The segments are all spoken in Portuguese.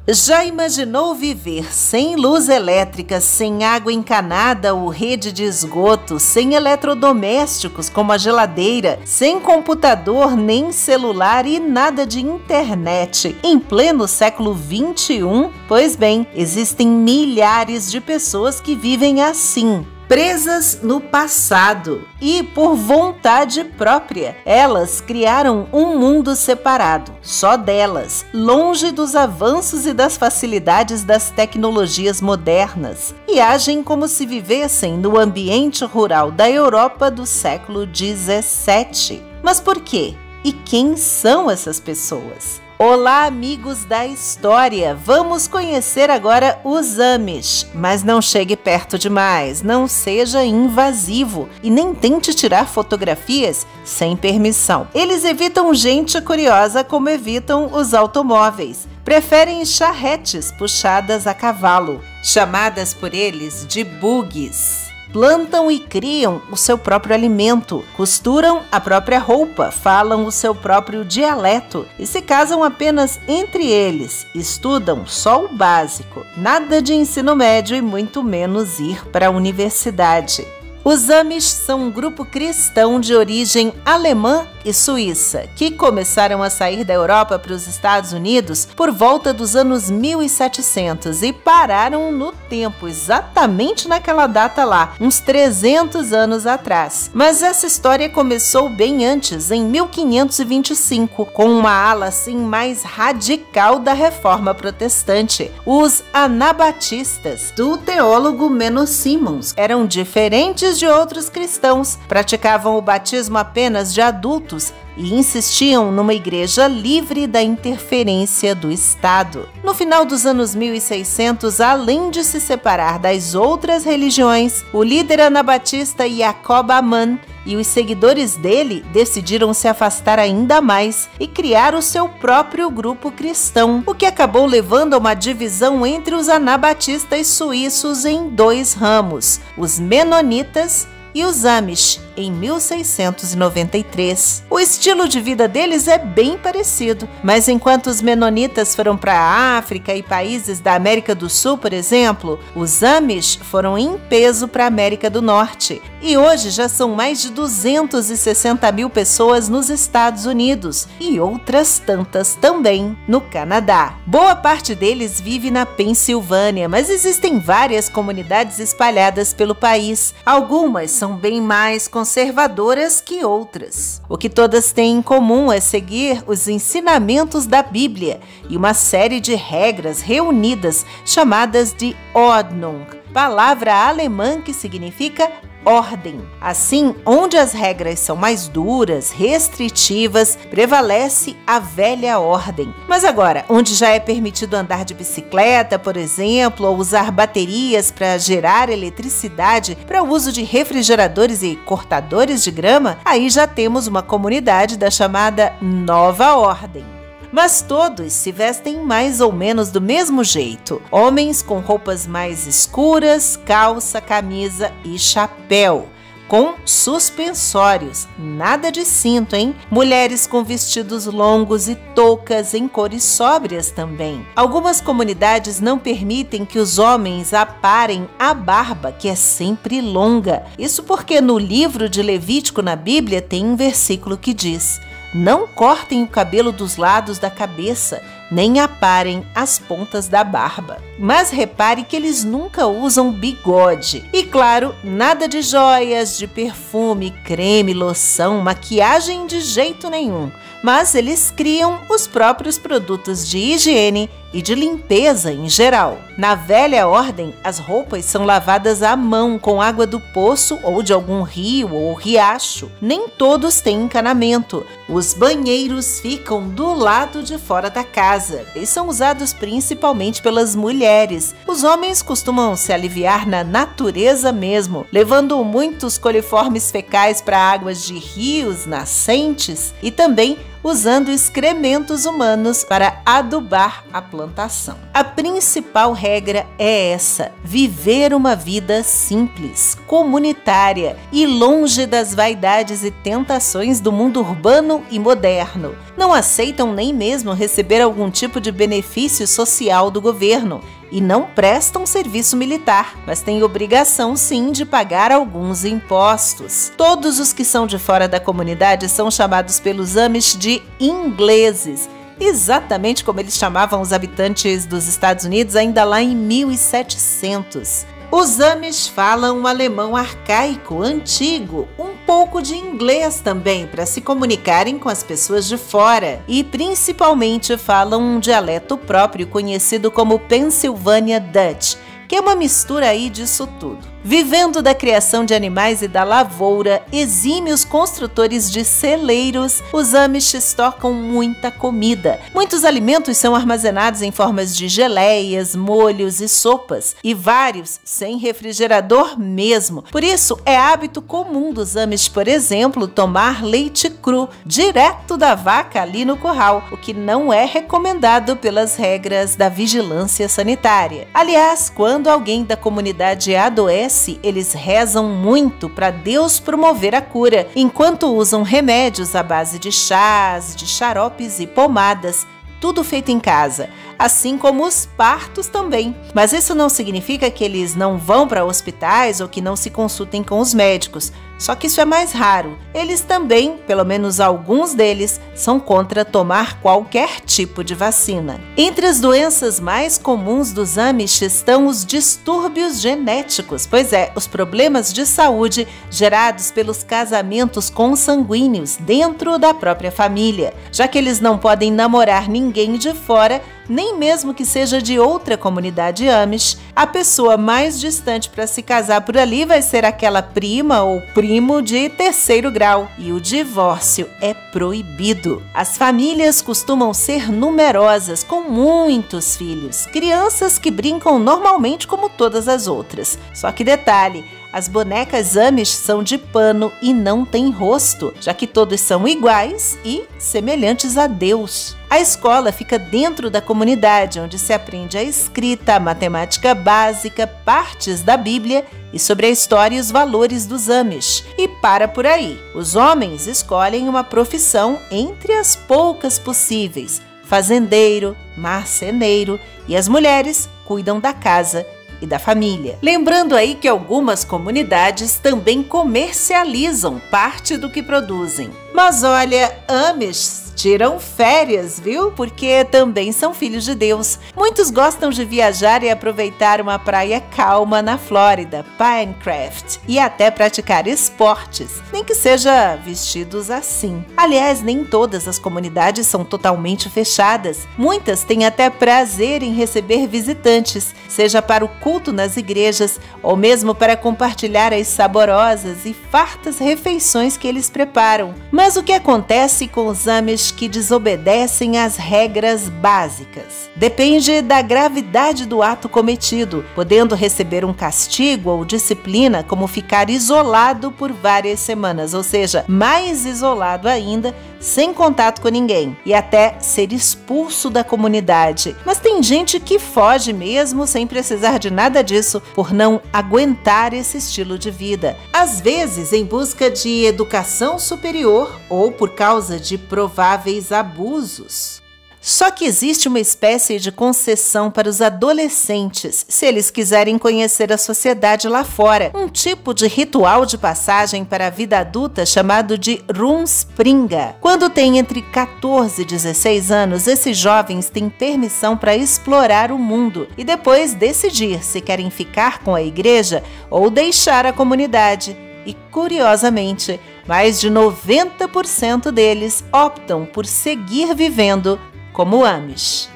Já imaginou viver sem luz elétrica, sem água encanada ou rede de esgoto, sem eletrodomésticos como a geladeira, sem computador nem celular e nada de internet em pleno século XXI? Pois bem, existem milhares de pessoas que vivem assim, presas no passado e por vontade própria. Elas criaram um mundo separado, só delas, longe dos avanços e das facilidades das tecnologias modernas, e agem como se vivessem no ambiente rural da Europa do século XVII. Mas por quê? E quem são essas pessoas? Olá, amigos da história! Vamos conhecer agora os Amish, mas não chegue perto demais, não seja invasivo e nem tente tirar fotografias sem permissão. Eles evitam gente curiosa como evitam os automóveis. Preferem charretes puxadas a cavalo, chamadas por eles de buggies. Plantam e criam o seu próprio alimento, costuram a própria roupa, falam o seu próprio dialeto e se casam apenas entre eles. Estudam só o básico, nada de ensino médio e muito menos ir para a universidade. Os Amish são um grupo cristão de origem alemã e suíça, que começaram a sair da Europa para os Estados Unidos por volta dos anos 1700 e pararam no tempo, exatamente naquela data lá, uns 300 anos atrás. Mas essa história começou bem antes, em 1525, com uma ala assim mais radical da Reforma Protestante, os Anabatistas, do teólogo Menno Simons. Eram diferentes de outros cristãos, praticavam o batismo apenas de adultos e insistiam numa igreja livre da interferência do Estado. No final dos anos 1600, além de se separar das outras religiões, o líder anabatista Jacob Ammann e os seguidores dele decidiram se afastar ainda mais e criar o seu próprio grupo cristão, o que acabou levando a uma divisão entre os anabatistas suíços em dois ramos, os menonitas e os Amish, em 1693. O estilo de vida deles é bem parecido, mas enquanto os menonitas foram para a África e países da América do Sul, por exemplo, os Amish foram em peso para a América do Norte. E hoje já são mais de 260 mil pessoas nos Estados Unidos e outras tantas também no Canadá. Boa parte deles vive na Pensilvânia, mas existem várias comunidades espalhadas pelo país. Algumas são bem mais conservadoras que outras. O que todas têm em comum é seguir os ensinamentos da Bíblia e uma série de regras reunidas chamadas de Ordnung, palavra alemã que significa ordem. Assim, onde as regras são mais duras, restritivas, prevalece a velha ordem. Mas agora, onde já é permitido andar de bicicleta, por exemplo, ou usar baterias para gerar eletricidade para o uso de refrigeradores e cortadores de grama, aí já temos uma comunidade da chamada Nova Ordem. Mas todos se vestem mais ou menos do mesmo jeito. Homens com roupas mais escuras, calça, camisa e chapéu, com suspensórios, nada de cinto, hein? Mulheres com vestidos longos e toucas em cores sóbrias também. Algumas comunidades não permitem que os homens aparem a barba, que é sempre longa. Isso porque no livro de Levítico na Bíblia tem um versículo que diz: não cortem o cabelo dos lados da cabeça, nem aparem as pontas da barba. Mas repare que eles nunca usam bigode. E claro, nada de joias, de perfume, creme, loção, maquiagem de jeito nenhum. Mas eles criam os próprios produtos de higiene e de limpeza em geral. Na velha ordem, as roupas são lavadas à mão com água do poço ou de algum rio ou riacho. Nem todos têm encanamento. Os banheiros ficam do lado de fora da casa e são usados principalmente pelas mulheres. Os homens costumam se aliviar na natureza mesmo, levando muitos coliformes fecais para águas de rios, nascentes e também usando excrementos humanos para adubar a plantação. A principal regra é essa: viver uma vida simples, comunitária e longe das vaidades e tentações do mundo urbano e moderno. não aceitam nem mesmo receber algum tipo de benefício social do governo e não prestam serviço militar, mas têm obrigação sim de pagar alguns impostos. Todos os que são de fora da comunidade são chamados pelos Amish de ingleses, exatamente como eles chamavam os habitantes dos Estados Unidos ainda lá em 1700. Os Amish falam um alemão arcaico, antigo, um pouco de inglês também, para se comunicarem com as pessoas de fora, e principalmente falam um dialeto próprio conhecido como Pennsylvania Dutch, que é uma mistura aí disso tudo. Vivendo da criação de animais e da lavoura, exímios construtores de celeiros, os Amish estocam muita comida. Muitos alimentos são armazenados em formas de geleias, molhos e sopas, e vários sem refrigerador mesmo. Por isso, é hábito comum dos Amish, por exemplo, tomar leite cru, direto da vaca ali no curral, o que não é recomendado pelas regras da vigilância sanitária. Aliás, quando alguém da comunidade adoece, eles rezam muito para Deus promover a cura, enquanto usam remédios à base de chás, de xaropes e pomadas, tudo feito em casa, assim como os partos também. Mas isso não significa que eles não vão para hospitais ou que não se consultem com os médicos, só que isso é mais raro. Eles também, pelo menos alguns deles, são contra tomar qualquer tipo de vacina. Entre as doenças mais comuns dos Amish estão os distúrbios genéticos, pois é, os problemas de saúde gerados pelos casamentos consanguíneos dentro da própria família, já que eles não podem namorar ninguém de fora, nem mesmo que seja de outra comunidade Amish. A pessoa mais distante para se casar por ali vai ser aquela prima ou primo de terceiro grau, e o divórcio é proibido. As famílias costumam ser numerosas, com muitos filhos, crianças que brincam normalmente como todas as outras. Só que detalhe, as bonecas Amish são de pano e não têm rosto, já que todos são iguais e semelhantes a Deus. A escola fica dentro da comunidade, onde se aprende a escrita, a matemática básica, partes da Bíblia e sobre a história e os valores dos Amish. E para por aí. Os homens escolhem uma profissão entre as poucas possíveis: fazendeiro, marceneiro, e as mulheres cuidam da casa e da família. Lembrando aí que algumas comunidades também comercializam parte do que produzem. Mas olha, Amish tiram férias, viu? Porque também são filhos de Deus. Muitos gostam de viajar e aproveitar uma praia calma na Flórida, Pinecraft, e até praticar esportes, nem que seja vestidos assim. Aliás, nem todas as comunidades são totalmente fechadas. Muitas têm até prazer em receber visitantes, seja para o culto nas igrejas ou mesmo para compartilhar as saborosas e fartas refeições que eles preparam. Mas o que acontece com os Amish que desobedecem às regras básicas? Depende da gravidade do ato cometido, podendo receber um castigo ou disciplina, como ficar isolado por várias semanas, ou seja, mais isolado ainda, sem contato com ninguém, e até ser expulso da comunidade. Mas tem gente que foge mesmo sem precisar de nada disso, por não aguentar esse estilo de vida. Às vezes em busca de educação superior ou por causa de prováveis abusos. Só que existe uma espécie de concessão para os adolescentes, se eles quiserem conhecer a sociedade lá fora, um tipo de ritual de passagem para a vida adulta chamado de Rumspringa. Quando têm entre 14 e 16 anos, esses jovens têm permissão para explorar o mundo e depois decidir se querem ficar com a igreja ou deixar a comunidade. E, curiosamente, mais de 90% deles optam por seguir vivendo como Amish.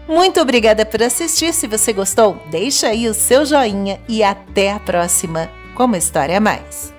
Muito obrigada por assistir. Se você gostou, deixa aí o seu joinha e até a próxima com uma história a mais.